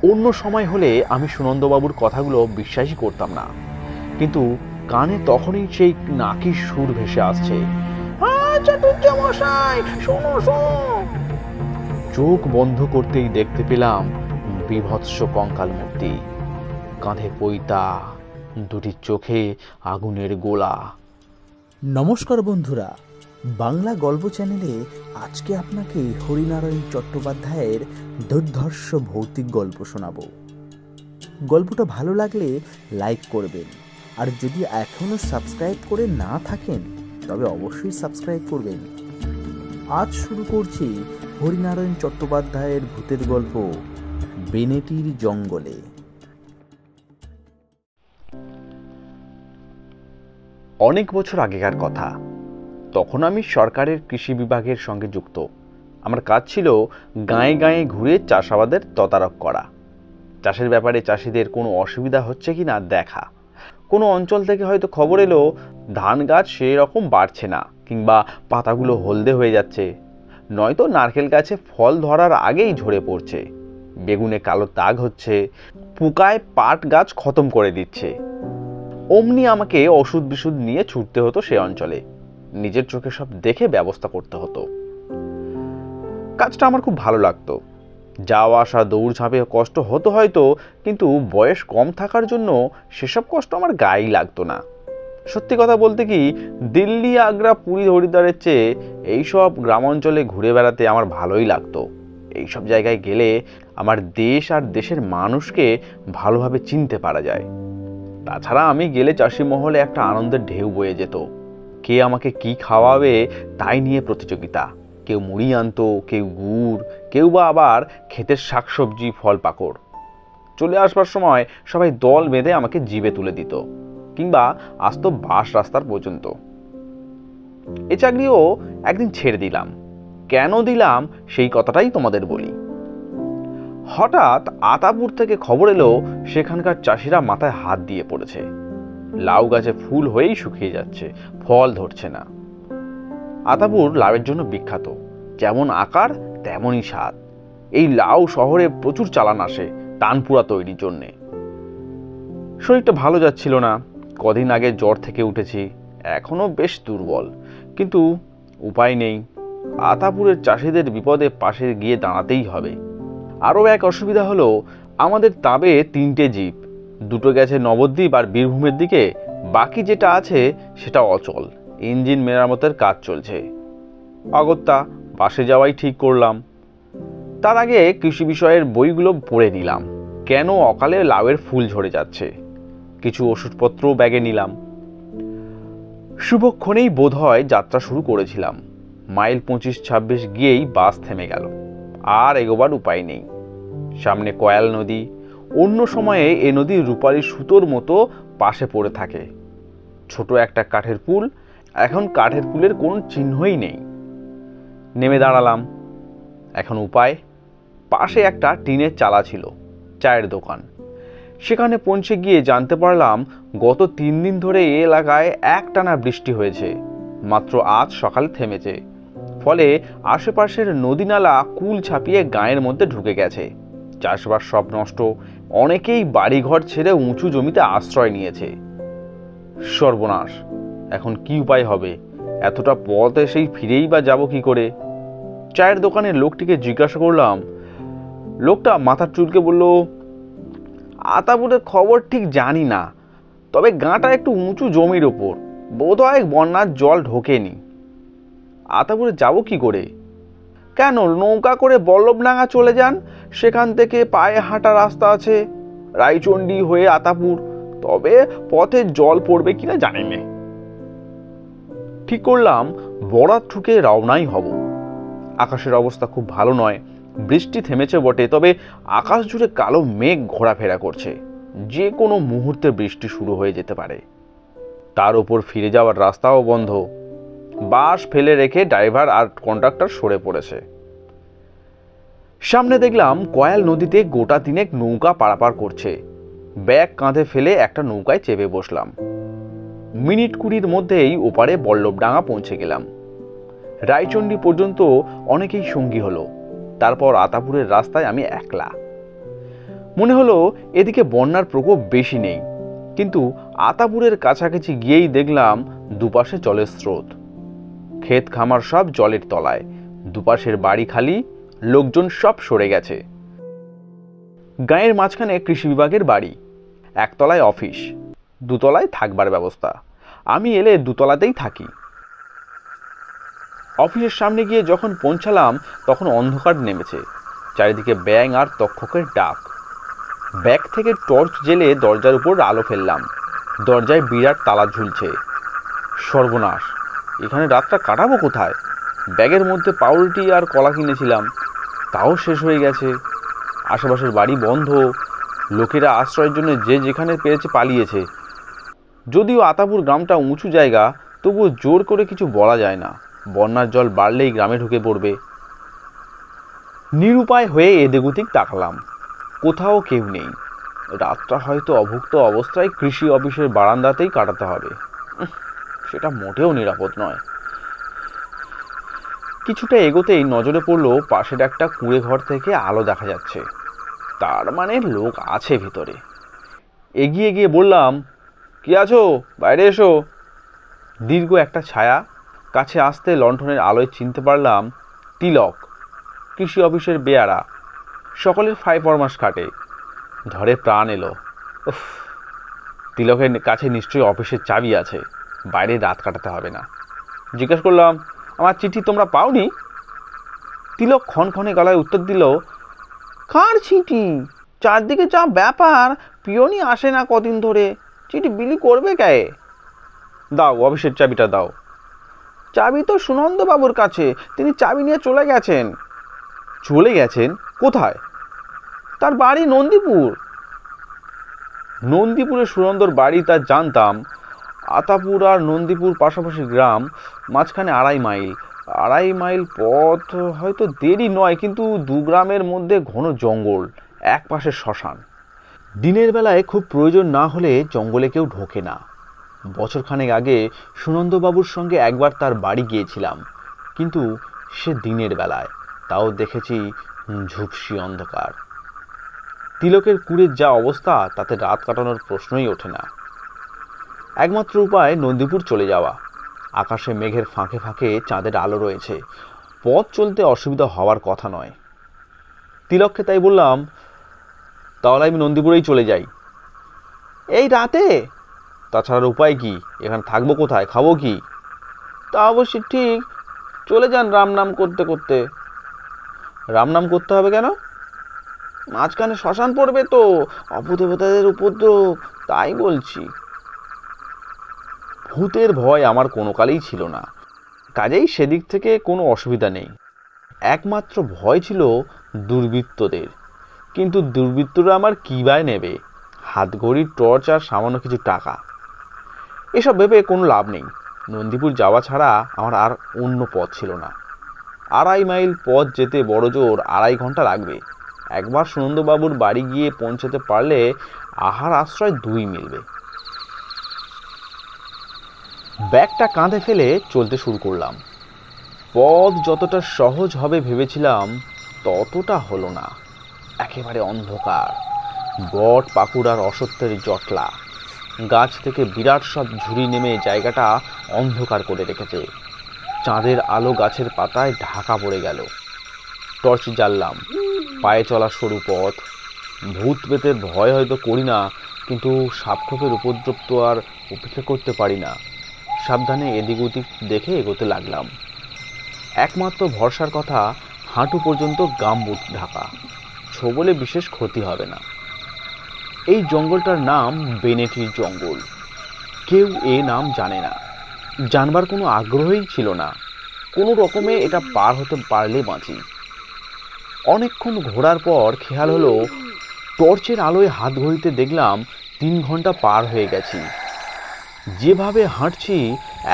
অন্য সময় হলে আমি সুনন্দবাবুর কথাগুলো বিশ্বাসই করতাম না, কিন্তু কানে তখনই সেই নাকির সুর ভেসে আসছে, চোখ বন্ধ করতেই দেখতে পেলাম বিভৎস কঙ্কাল মূর্তি, কাঁধে পৈতা, দুটি চোখে আগুনের গোলা। নমস্কার বন্ধুরা, বাংলা গল্প চ্যানেলে আজকে আপনাকে হরিনারায়ণ চট্টোপাধ্যায়ের দুর্ধর্ষ ভৌতিক গল্প শোনাব। গল্পটা ভালো লাগলে লাইক করবেন, আর যদি এখনও সাবস্ক্রাইব করে না থাকেন তবে অবশ্যই সাবস্ক্রাইব করবেন। আজ শুরু করছি হরিনারায়ণ চট্টোপাধ্যায়ের ভূতের গল্প বেনেটির জঙ্গলে। অনেক বছর আগেকার কথা। তখন আমি সরকারের কৃষি বিভাগের সঙ্গে যুক্ত। আমার কাজ ছিল গাঁয়ে গাঁয়ে ঘুরে চাষাবাদের তদারক করা, চাষের ব্যাপারে চাষিদের কোনো অসুবিধা হচ্ছে কি না দেখা। কোনো অঞ্চল থেকে হয়তো খবর এলো ধান গাছ সেই রকম বাড়ছে না, কিংবা পাতাগুলো হলদে হয়ে যাচ্ছে, নয়তো নারকেল গাছে ফল ধরার আগেই ঝরে পড়ছে, বেগুনে কালো দাগ হচ্ছে, পোকায় পাট গাছ খতম করে দিচ্ছে। অমনি আমাকে ওষুধ বিশুধ নিয়ে ছুটতে হতো সে অঞ্চলে, নিজের চোখে সব দেখে ব্যবস্থা করতে হতো। কাজটা আমার খুব ভালো লাগতো। যাওয়া আসা দৌড়ঝাঁপে কষ্ট হতো হয়তো, কিন্তু বয়স কম থাকার জন্য সেসব কষ্ট আমার গায়েই লাগতো না। সত্যি কথা বলতে কি, দিল্লি, আগ্রা, পুরী, হরিদ্বারের চেয়ে এইসব গ্রাম অঞ্চলে ঘুরে বেড়াতে আমার ভালোই লাগতো। এইসব জায়গায় গেলে আমার দেশ আর দেশের মানুষকে ভালোভাবে চিনতে পারা যায়। তাছাড়া আমি গেলে চাষি মহলে একটা আনন্দের ঢেউ বয়ে যেত। কে আমাকে কি খাওয়াবে তাই নিয়ে প্রতিযোগিতা। কেউ মুড়ি আনতো, কেউ গুড়, কেউ বা আবার ক্ষেতের শাকসবজি, ফল পাকড়। চলে আসবার সময় সবাই দল বেঁধে আমাকে জিবে তুলে দিত, কিংবা আসতো বাস রাস্তার পর্যন্ত। এ চাকরিও একদিন ছেড়ে দিলাম। কেন দিলাম সেই কথাটাই তোমাদের বলি। হঠাৎ আতাপুর থেকে খবর এলো সেখানকার চাষিরা মাথায় হাত দিয়ে পড়েছে। লাউ গাছে ফুল হয়েই শুকিয়ে যাচ্ছে, ফল ধরছে না। আতাপুর লাউয়ের জন্য বিখ্যাত, যেমন আকার তেমনই স্বাদ। এই লাউ শহরে প্রচুর চালান আসে তানপুরা তৈরির জন্যে। শরীরটা ভালো যাচ্ছিল না, কদিন আগে জ্বর থেকে উঠেছি, এখনো বেশ দুর্বল, কিন্তু উপায় নেই। আতাপুরের চাষিদের বিপদে পাশে গিয়ে দাঁড়াতেই হবে। আরও এক অসুবিধা হলো, আমাদের তাবে 3টে জিপ, দুটো গেছে নবদ্বীপ আর বীরভূমের দিকে, বাকি যেটা আছে সেটা অচল, ইঞ্জিন মেরামতের কাজ চলছে। অগত্যা বাসে যাওয়াই ঠিক করলাম। তার আগে কৃষি বিষয়ের বইগুলো পড়ে নিলাম, কেন অকালে লাউয়ের ফুল ঝরে যাচ্ছে। কিছু ওষুধপত্র ব্যাগে নিলাম। শুভক্ষণেই বোধ হয় যাত্রা শুরু করেছিলাম। মাইল 25-26 গিয়েই বাস থেমে গেল। আর এগোবার উপায় নেই। সামনে কয়াল নদী। অন্য সময়ে এ নদী রূপালী সুতোর মতো পাশে পড়ে থাকে। ছোট একটা কাঠের পুল, এখন কাঠের পুলের কোনো চিহ্নই নেই। নেমে দাঁড়ালাম। এখন উপায়, পাশে একটা টিনের চালা ছিল, চায়ের দোকান। সেখানে পৌঁছে গিয়ে জানতে পারলাম গত 3 দিন ধরে এ এলাকায় একটানা বৃষ্টি হয়েছে, মাত্র আজ সকালে থেমেছে। ফলে আশেপাশের নদী নালা কুল ছাপিয়ে গাঁয়ের মধ্যে ঢুকে গেছে। চাষবাস সব নষ্ট, অনেকেই বাড়িঘর ছেড়ে উঁচু জমিতে আশ্রয় নিয়েছে। সর্বনাশ, এখন কি উপায় হবে? এতটা পথ এসেই ফিরেই বা যাব কি করে? চায়ের দোকানের লোকটিকে জিজ্ঞাসা করলাম। লোকটা মাথার চুলকে বলল, আতাপুরের খবর ঠিক জানি না, তবে গাঁটা একটু উঁচু জমির ওপর, বোধহয় বন্যার জল ঢোকেনি। আতাপুরে যাব কি করে? কেন, নৌকা করে বল্লভডাঙ্গা চলে যান, সেখান থেকে পায়ে হাঁটা রাস্তা আছে, রায়চণ্ডী হয়ে আতাপুর, তবে পথে জল পড়বে কিনা জানি না। ঠিক করলাম বরাত ঠুকে রওনাই হব। আকাশের অবস্থা খুব ভালো নয়, বৃষ্টি থেমেছে বটে, তবে আকাশ জুড়ে কালো মেঘ ঘোরাফেরা করছে, যে কোনো মুহূর্তে বৃষ্টি শুরু হয়ে যেতে পারে। তার উপর ফিরে যাওয়ার রাস্তাও বন্ধ। বাস ফেলে রেখে ড্রাইভার আর কন্ডাক্টর সরে পড়েছে। সামনে দেখলাম কয়াল নদীতে গোটা 3 নৌকা পারাপার করছে। ব্যাগ কাঁধে ফেলে একটা নৌকায় চেপে বসলাম। মিনিট 20 মধ্যেই ওপারে বল্লভডাঙ্গা পৌঁছে গেলাম। রায়চণ্ডী পর্যন্ত অনেকেই সঙ্গী হলো। তারপর আতাপুরের রাস্তায় আমি একলা। মনে হলো এদিকে বন্যার প্রকোপ বেশি নেই, কিন্তু আতাপুরের কাছাকাছি গিয়েই দেখলাম দুপাশে জলের স্রোত। ক্ষেত খামার সব জলের তলায়, দুপাশের বাড়ি খালি, লোকজন সব সরে গেছে। গাঁয়ের মাঝখানে কৃষি বিভাগের বাড়ি, একতলায় অফিস, দুতলায় থাকবার ব্যবস্থা। আমি এলে দুতলাতেই থাকি। অফিসের সামনে গিয়ে যখন পৌঁছালাম তখন অন্ধকার নেমেছে, চারিদিকে ব্যাঙ আর তক্ষকের ডাক। ব্যাগ থেকে টর্চ জেলে দরজার উপর আলো ফেললাম। দরজায় বিরাট তালা ঝুলছে। সর্বনাশ, এখানে রাতটা কাটাবো কোথায়? ব্যাগের মধ্যে পাউরুটি আর কলা কিনেছিলাম, তাও শেষ হয়ে গেছে। আশেপাশের বাড়ি বন্ধ, লোকেরা আশ্রয়ের জন্য যে যেখানে পেরেছে পালিয়েছে। যদিও আতাপুর গ্রামটা উঁচু জায়গা, তবুও জোর করে কিছু বলা যায় না। বন্যার জল বাড়লেই গ্রামে ঢুকে পড়বে। নিরুপায় হয়ে এদিক ওদিক তাকালাম, কোথাও কেউ নেই। রাতটা হয়তো অভুক্ত অবস্থায় কৃষি অফিসের বারান্দাতেই কাটাতে হবে। সেটা মোটেও নিরাপদ নয়। কিছুটা এগোতেই নজরে পড়লো পাশের একটা কুঁড়ে ঘর থেকে আলো দেখা যাচ্ছে, তার মানে লোক আছে ভিতরে। এগিয়ে গিয়ে বললাম, কি আছো? বাইরে এসো। দীর্ঘ একটা ছায়া। কাছে আসতে লণ্ঠনের আলোয় চিনতে পারলাম তিলক, কৃষি অফিসের বেয়ারা। সকলের ফাই ফরমাস কাটে। ধরে প্রাণ এলো। উফ, তিলকের কাছে নিশ্চয়ই অফিসের চাবি আছে, বাইরে রাত কাটাতে হবে না। জিজ্ঞেস করলাম, আমার চিঠি তোমরা পাওনি? তিলক ক্ষণক্ষণে গলায় উত্তর দিল, কার চিঠি? চারদিকে যা ব্যাপার, পিয়নই আসে না কদিন ধরে, চিঠি বিলি করবে কে? দাও অফিসের চাবিটা দাও। চাবি তো সুনন্দ বাবুর কাছে, তিনি চাবি নিয়ে চলে গেছেন। চলে গেছেন? কোথায়? তার বাড়ি নন্দীপুর। নন্দীপুরে সুনন্দর বাড়ি তা জানতাম। আতাপুর আর নন্দীপুর পাশাপাশি গ্রাম, মাঝখানে 2.5 মাইল। 2.5 মাইল পথ হয়তো দেরি নয়, কিন্তু দু গ্রামের মধ্যে ঘন জঙ্গল, এক পাশে শ্মশান। দিনের বেলায় খুব প্রয়োজন না হলে জঙ্গলে কেউ ঢোকে না। বছরখানেক আগে সুনন্দবাবুর সঙ্গে একবার তার বাড়ি গিয়েছিলাম, কিন্তু সে দিনের বেলায়, তাও দেখেছি ঝুপসি অন্ধকার। তিলকের কুড়ের যা অবস্থা, তাতে রাত কাটানোর প্রশ্নই ওঠে না। একমাত্র উপায় নন্দীপুর চলে যাওয়া। আকাশে মেঘের ফাঁকে ফাঁকে চাঁদের আলো রয়েছে, পথ চলতে অসুবিধা হওয়ার কথা নয়। তিলককে তাই বললাম, তাহলে আমি নন্দীপুরেই চলে যাই। এই রাতে? তাছাড়ার উপায় কি? এখানে থাকবো কোথায়, খাবো কি? তা অবশ্যই ঠিক, চলে যান রাম নাম করতে করতে। রাম নাম করতে হবে কেন? মাঝখানে শ্মশান পড়বে তো, অপদেবতাদের উপদ্রব, তাই বলছি। ভূতের ভয় আমার কোনো কালেই ছিল না, কাজেই সেদিক থেকে কোনো অসুবিধা নেই। একমাত্র ভয় ছিল দুর্বৃত্তদের, কিন্তু দুর্বৃত্তরা আমার কি বায় নেবে? হাতঘড়ির টর্চ আর সামান্য কিছু টাকা, এসব ভেবে কোনো লাভ নেই। নন্দীপুর যাওয়া ছাড়া আমার আর অন্য পথ ছিল না। 2.5 মাইল পথ যেতে বড় জোর 2.5 ঘন্টা লাগবে। একবার সুনন্দবাবুর বাড়ি গিয়ে পৌঁছাতে পারলে আহার আশ্রয় 2 মিলবে। ব্যাগটা কাঁধে ফেলে চলতে শুরু করলাম। পথ যতটা সহজ হবে ভেবেছিলাম, ততটা হলো না। একেবারে অন্ধকার, বট পাকুড় আর অসত্যের জটলা। গাছ থেকে বিরাট সব ঝুড়ি নেমে জায়গাটা অন্ধকার করে রেখেছে। চাঁদের আলো গাছের পাতায় ঢাকা পড়ে গেল। টর্চ জ্বাললাম। পায়ে চলা সরু পথ। ভূত পেতের ভয় হয়তো করি না, কিন্তু সাপখোপের উপদ্রব তো আর উপেক্ষা করতে পারি না। সাবধানে এদিক ওদিক দেখে এগোতে লাগলাম। একমাত্র ভরসার কথা, হাঁটু পর্যন্ত গামবুট ঢাকা, ছোবলে বিশেষ ক্ষতি হবে না। এই জঙ্গলটার নাম বেনেটির জঙ্গল। কেউ এ নাম জানে না, জানবার কোনো আগ্রহই ছিল না। কোনো রকমে এটা পার হতে পারলে বাঁচি। অনেকক্ষণ ঘোরার পর খেয়াল হলো, টর্চের আলোয় হাত ঘড়িতে দেখলাম 3 ঘন্টা পার হয়ে গেছি। যেভাবে হাঁটছি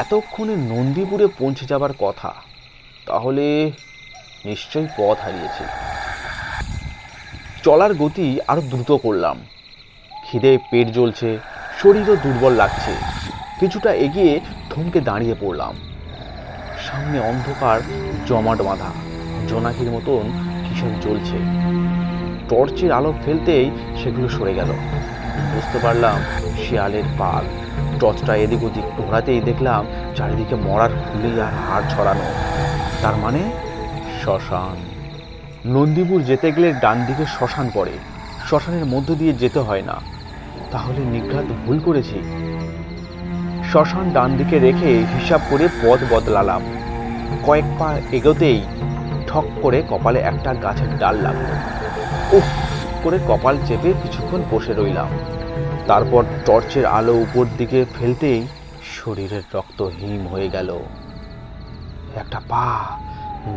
এতক্ষণে নন্দীপুরে পৌঁছে যাবার কথা, তাহলে নিশ্চয়ই পথ হারিয়েছি। চলার গতি আরো দ্রুত করলাম। খিদে পেট জ্বলছে, শরীরও দুর্বল লাগছে। কিছুটা এগিয়ে থমকে দাঁড়িয়ে পড়লাম। সামনে অন্ধকার জমাট বাঁধা, জোনাকির মতন কিসব জ্বলছে। টর্চের আলো ফেলতেই সেগুলো সরে গেল। বুঝতে পারলাম শিয়ালের পাল। টর্চটা এদিক ওদিক ঘোরাতেই দেখলাম চারিদিকে মরার খুলি আর হাড় ছড়ানো। তার মানে শ্মশান। নন্দীপুর যেতে গেলে ডান দিকে শ্মশান পড়ে, শ্মশানের মধ্য দিয়ে যেতে হয় না। তাহলে নিঘাত ভুল করেছি। শ্মশান ডান দিকে রেখে হিসাব করে পথ বদলালাম। কয়েক পা এগোতেই ঠক করে কপালে একটা গাছের ডাল লাগলো। উফ করে কপাল চেপে কিছুক্ষণ বসে রইলাম। তারপর টর্চের আলো উপর দিকে ফেলতেই শরীরের রক্ত হিম হয়ে গেল। একটা পা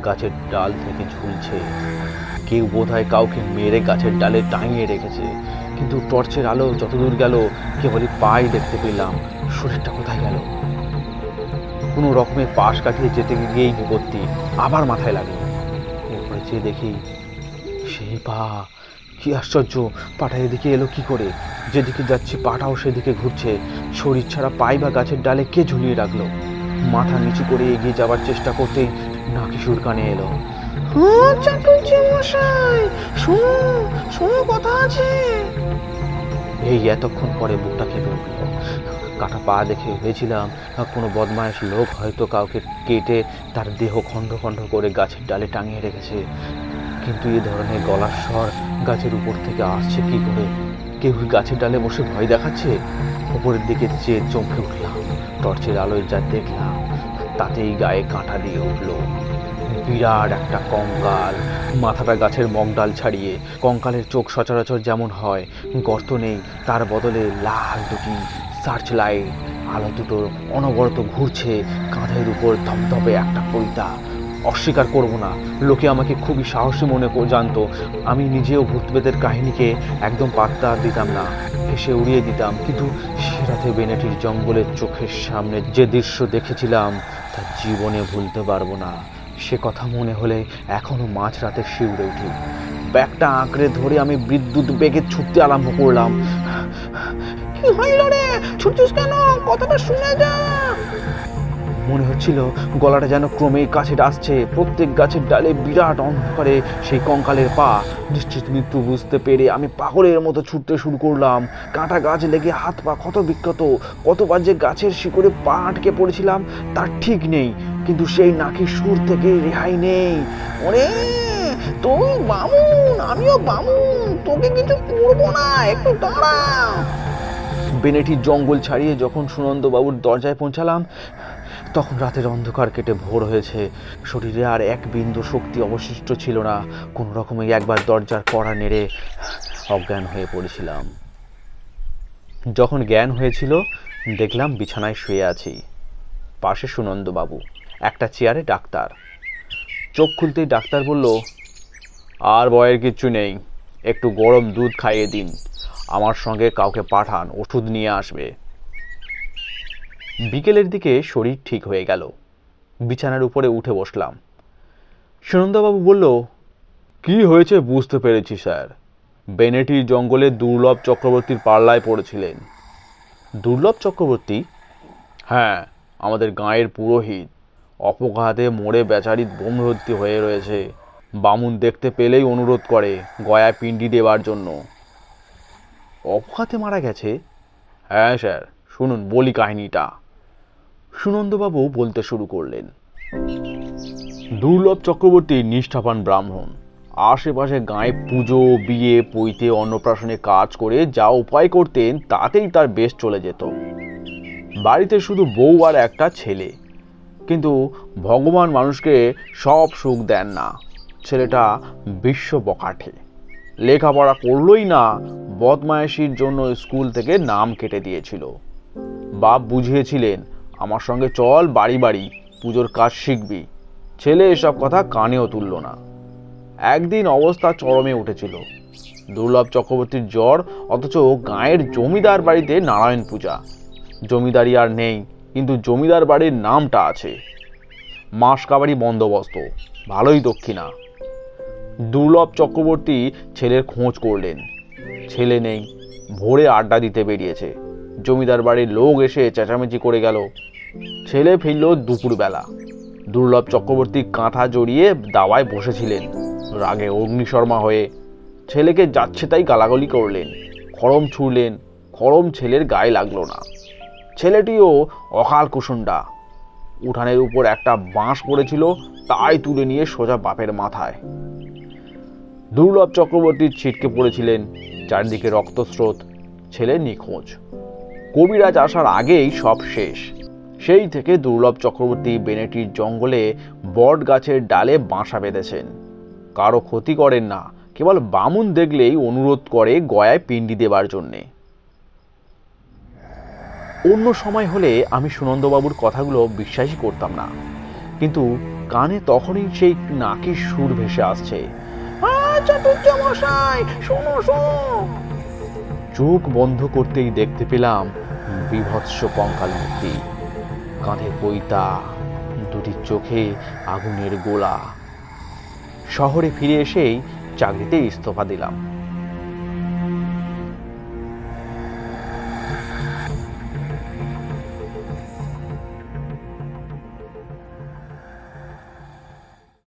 গাছের ডাল থেকে ঝুলছে। কেউ বোধহয় কাউকে মেরে গাছের ডালে টাঙিয়ে রেখেছে। কিন্তু টর্চের আলো যতদূর গেল কেবলই পাই দেখতে পেলাম। শরীরটা কোথায় গেল? কোনো রকমের পাশ কাটিয়ে যেতে গিয়েই বিপত্তি আবার মাথায় লাগলো। এরপরে চেয়ে দেখি সেই পা। কি আশ্চর্য, পাটা এদিকে এলো কি করে? যেদিকে যাচ্ছি পাটাও সেদিকে ঘুরছে। শরীর ছাড়া পাই বা গাছের ডালে কে ঝুলিয়ে রাখলো? মাথা নিচু করে এগিয়ে যাবার চেষ্টা করতেই নাকি সুর কানে এলো, শোনো কথা আছে। এই এতক্ষণ পরে বুকটা কেঁপে উঠল। কাটা পা দেখে ভেবেছিলাম কোনো বদমাইশ লোক হয়তো কাউকে কেটে তার দেহ খণ্ড খণ্ড করে গাছের ডালে টাঙিয়ে রেখেছে। কিন্তু এ ধরনের গলার স্বর গাছের উপর থেকে আসছে কি করে? কেউ গাছের ডালে বসে ভয় দেখাচ্ছে? উপরের দিকে চেয়ে চমকে উঠলাম। টর্চের আলোয় যা দেখলাম তাতেই গায়ে কাঁটা দিয়ে উঠল। বিরাট একটা কঙ্কাল, মাথাটা গাছের মগডাল ছাড়িয়ে। কঙ্কালের চোখ সচরাচর যেমন হয়, গর্ত নেই, তার বদলে লাল দুটি সার্চ লাইট। আলো দুটো অনবরত ঘুরছে। কাঁধের উপর ধপধপে একটা পৈতা। অস্বীকার করব না, লোকে আমাকে খুবই সাহসী মনে জানতো। আমি নিজেও ভূতপ্রেতের কাহিনীকে একদম পাত্তা দিতাম না, হেসে উড়িয়ে দিতাম। কিন্তু সে রাতে বেনেটির জঙ্গলের চোখের সামনে যে দৃশ্য দেখেছিলাম তা জীবনে ভুলতে পারবো না। সে কথা মনে হলে এখনো মাঝরাতে শিউরে উঠি। ব্যাগটা আঁকড়ে ধরে আমি বিদ্যুৎ বেগে ছুটতে আরম্ভ করলাম। কি হইল রে, ছুটছিস কেন? কথাটা শুনে যা। মনে হচ্ছিল গলাটা যেন ক্রমেই কাছে আসছে। প্রত্যেক গাছের ডালে বিরাট অন্ধকারে সেই কঙ্কালের পা। নিশ্চিত মৃত্যু বুঝতে পেরে আমি পাগলের মতো ছুটতে শুরু করলাম। কাঁটা গাছ লেগে হাত পা ক্ষত বিক্ষত। কতবার যে গাছের শিকড়ে পা আটকে পড়েছিলাম তার ঠিক নেই। কিন্তু সেই নাকি সুর থেকে রেহাই নেই। ওরে তুই বামুন, আমিও বামুন, তোকে কিছু করবো না, একটু দাঁড়া। বেনেটির জঙ্গল ছাড়িয়ে যখন সুনন্দবাবুর দরজায় পৌঁছালাম তখন রাতের অন্ধকার কেটে ভোর হয়েছে। শরীরে আর এক বিন্দু শক্তি অবশিষ্ট ছিল না। কোন রকমে একবার দরজার কড়া নেড়ে অজ্ঞান হয়ে পড়েছিলাম। যখন জ্ঞান হয়েছিল দেখলাম বিছানায় শুয়ে আছি। পাশে সুনন্দবাবু, একটা চেয়ারে ডাক্তার। চোখ খুলতেই ডাক্তার বলল, আর ভয়ের কিচ্ছু নেই, একটু গরম দুধ খাইয়ে দিন। আমার সঙ্গে কাউকে পাঠান, ওষুধ নিয়ে আসবে। বিকেলের দিকে শরীর ঠিক হয়ে গেল। বিছানার উপরে উঠে বসলাম। সুনন্দবাবু বলল, কি হয়েছে বুঝতে পেরেছি স্যার। বেনেটির জঙ্গলে দুর্লভ চক্রবর্তীর পাল্লায় পড়েছিলেন। দুর্লভ চক্রবর্তী? হ্যাঁ, আমাদের গাঁয়ের পুরোহিত। অপঘাতে মরে বেচারি ব্রহ্মহত্যি হয়ে রয়েছে। বামুন দেখতে পেলেই অনুরোধ করে গয়ায় পিণ্ডি দেবার জন্য। অপঘাতে মারা গেছে? হ্যাঁ স্যার, শুনুন বলি কাহিনীটা। সুনন্দবাবু বলতে শুরু করলেন। দুর্লভ চক্রবর্তী নিষ্ঠাবান ব্রাহ্মণ। আশেপাশে গায়ে পুজো, বিয়ে, পৈতে, অন্নপ্রাশনে কাজ করে যা উপায় করতেন তাতেই তার বেশ চলে যেত। বাড়িতে শুধু বউ আর একটা ছেলে। কিন্তু ভগবান মানুষকে সব সুখ দেন না। ছেলেটা বিশ্ব বকাঠে, লেখাপড়া করলই না, বদমায়েশির জন্য স্কুল থেকে নাম কেটে দিয়েছিল। বাপ বুঝিয়েছিলেন, আমার সঙ্গে চল বাড়ি বাড়ি, পুজোর কাজ শিখবি। ছেলে এসব কথা কানেও তুলল না। একদিন অবস্থা চরমে উঠেছিল। দুর্লভ চক্রবর্তীর জ্বর, অথচ গাঁয়ের জমিদার বাড়িতে নারায়ণ পূজা। জমিদারি আর নেই, কিন্তু জমিদার বাড়ির নামটা আছে। মাস কাবারি বন্দোবস্ত, ভালোই দক্ষিণা। দুর্লভ চক্রবর্তী ছেলের খোঁজ করলেন। ছেলে নেই, ভোরে আড্ডা দিতে বেরিয়েছে। জমিদার বাড়ির লোক এসে চেঁচামেচি করে গেল। ছেলে ফিরল দুপুরবেলা। দুর্লভ চক্রবর্তী কাঁথা জড়িয়ে দাওয়ায় বসেছিলেন, রাগে অগ্নিশর্মা হয়ে। ছেলেকে যাচ্ছে তাই গালাগালি করলেন, খড়ম ছুঁড়লেন। খড়ম ছেলের গায়ে লাগলো না। ছেলেটিও অকাল কুসুন্ডা। উঠানের উপর একটা বাঁশ পড়েছিল, তাই তুলে নিয়ে সোজা বাপের মাথায়। দুর্লভ চক্রবর্তী ছিটকে পড়েছিলেন, চারিদিকে রক্তস্রোত। ছেলে নিখোঁজ। কবিরাজ আসার আগেই সব শেষ। সেই থেকে দুর্লভ চক্রবর্তী বেনেটির জঙ্গলে বট গাছের ডালে বাসা বেঁধেছেন। কারো ক্ষতি করেন না, কেবল বামুন দেখলেই অনুরোধ করে গয়ায় পিণ্ডি দেবার জন্যে। অন্য সময় হলে আমি সুনন্দবাবুর কথাগুলো বিশ্বাসই করতাম না, কিন্তু কানে তখনই সেই নাকির সুর ভেসে আসছে, চোখ বন্ধ করতেই দেখতে পেলাম বিভৎস কঙ্কাল মূর্তি, কাঁধে পৈতা, দুটি চোখে আগুনের গোলা। শহরে ফিরে এসেই চাকরিতে ইস্তফা দিলাম।